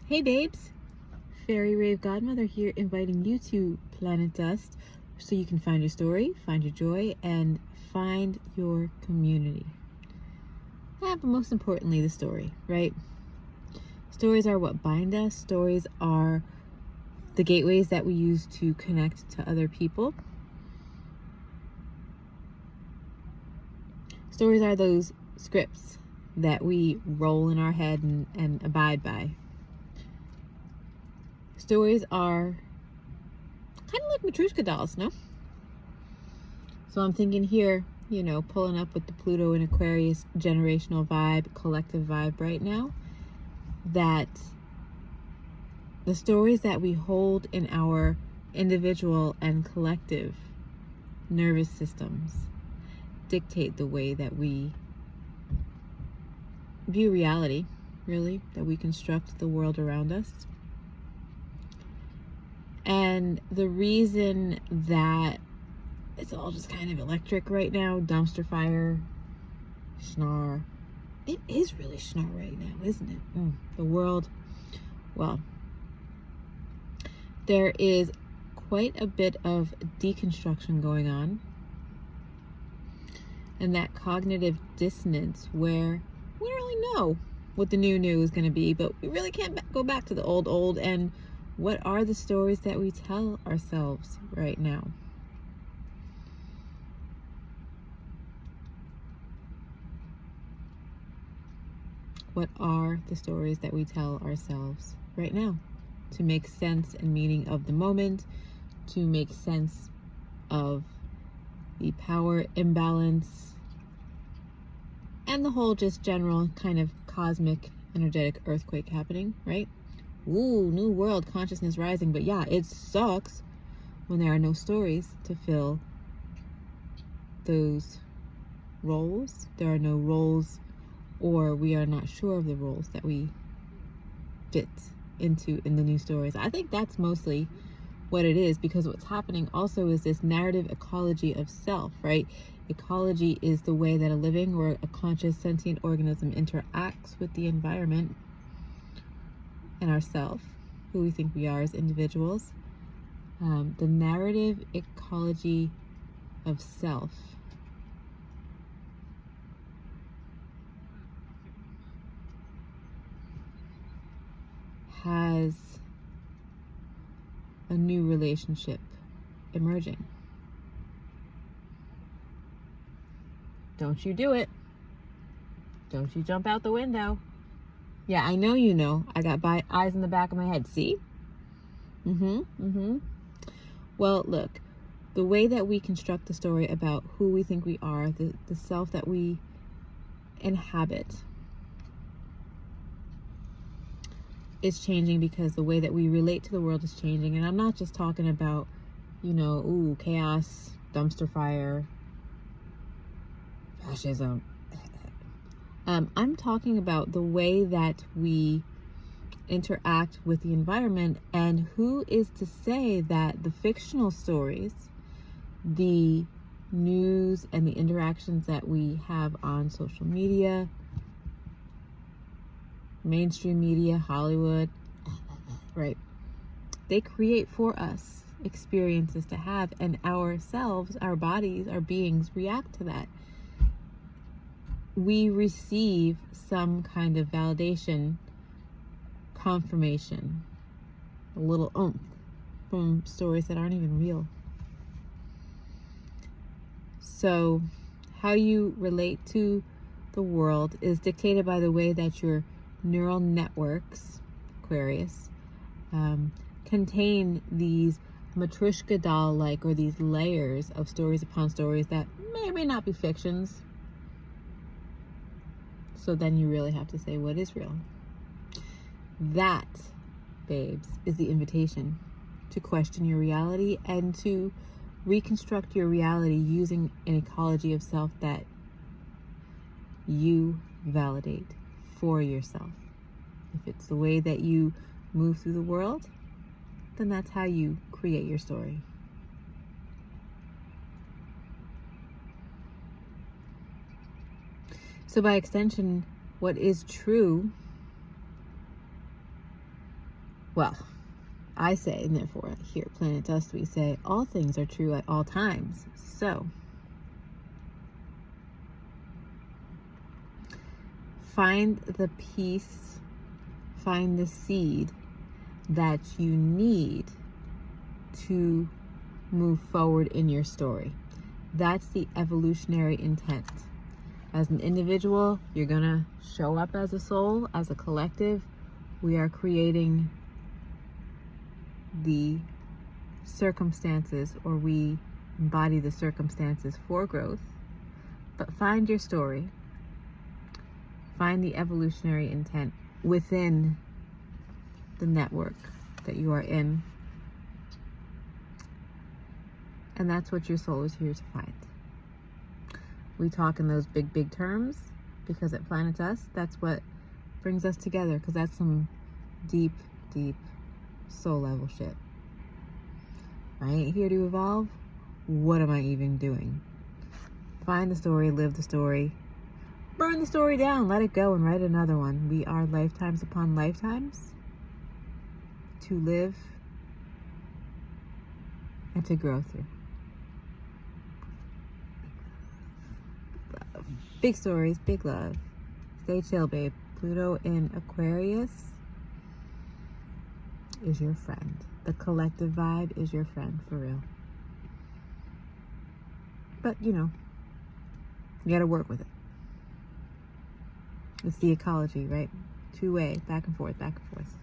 Hey babes, Fairy Rave Godmother here, inviting you to Planet Dust so you can find your story, find your joy, and find your community. But most importantly, the story, right? Stories are what bind us. Stories are the gateways that we use to connect to other people. Stories are those scripts that we roll in our head and abide by. Stories are kind of like Matryoshka dolls, no? So I'm thinking here, pulling up with the Pluto and Aquarius generational vibe, collective vibe right now, that the stories that we hold in our individual and collective nervous systems dictate the way that we view reality, really, that we construct the world around us. And the reason that it's all just kind of electric right now, dumpster fire, schnar. It is really schnar right now, isn't it? The world, well, there is quite a bit of deconstruction going on. And that cognitive dissonance where we don't really know what the new is going to be, but we really can't go back to the old. And what are the stories that we tell ourselves right now? What are the stories that we tell ourselves right now to make sense and meaning of the moment, to make sense of the power imbalance, and the whole just general kind of cosmic energetic earthquake happening, right? Ooh, new world consciousness rising. But yeah, it sucks when there are no stories to fill those roles. There are no roles, or we are not sure of the roles that we fit into in the new stories. I think that's mostly what it is, because what's happening also is this narrative ecology of self, right? Ecology is the way that a living or a conscious sentient organism interacts with the environment and ourself, who we think we are as individuals. The narrative ecology of self has a new relationship emerging. Don't you do it. Don't you jump out the window. Yeah, I know you know. I got eyes in the back of my head. See? Well, look, the way that we construct the story about who we think we are, the self that we inhabit, is changing because the way that we relate to the world is changing. And I'm not just talking about, chaos, dumpster fire, fascism. I'm talking about the way that we interact with the environment, and who is to say that the fictional stories, the news, and the interactions that we have on social media, mainstream media, Hollywood, right? They create for us experiences to have, and ourselves, our bodies, our beings react to that. We receive some kind of validation, confirmation, a little oomph from stories that aren't even real. So how you relate to the world is dictated by the way that your neural networks, Aquarius, contain these Matryoshka doll-like, or these layers of stories upon stories that may or may not be fictions. So then you really have to say, what is real? That, babes, is the invitation to question your reality and to reconstruct your reality using an ecology of self that you validate for yourself. If it's the way that you move through the world, then that's how you create your story. So by extension, what is true Well, I say, and therefore here at Planet Dust we say, all things are true at all times. So find the piece, find the seed that you need to move forward in your story. That's the evolutionary intent. As an individual, you're gonna show up as a soul. As a collective, we are creating the circumstances, or we embody the circumstances for growth. But find your story, find the evolutionary intent within the network that you are in, and that's what your soul is here to find. We talk in those big terms because at Planet Dust, that's what brings us together, because that's some deep soul level shit. I ain't here to evolve. What am I even doing? Find the story, live the story, burn the story down, let it go, and write another one. We are lifetimes upon lifetimes to live and to grow through. Big stories, big love. Stay chill, babe. Pluto in Aquarius is your friend. The collective vibe is your friend, for real. But, you know, you gotta work with it. It's the ecology, right? Two-way, back and forth, back and forth.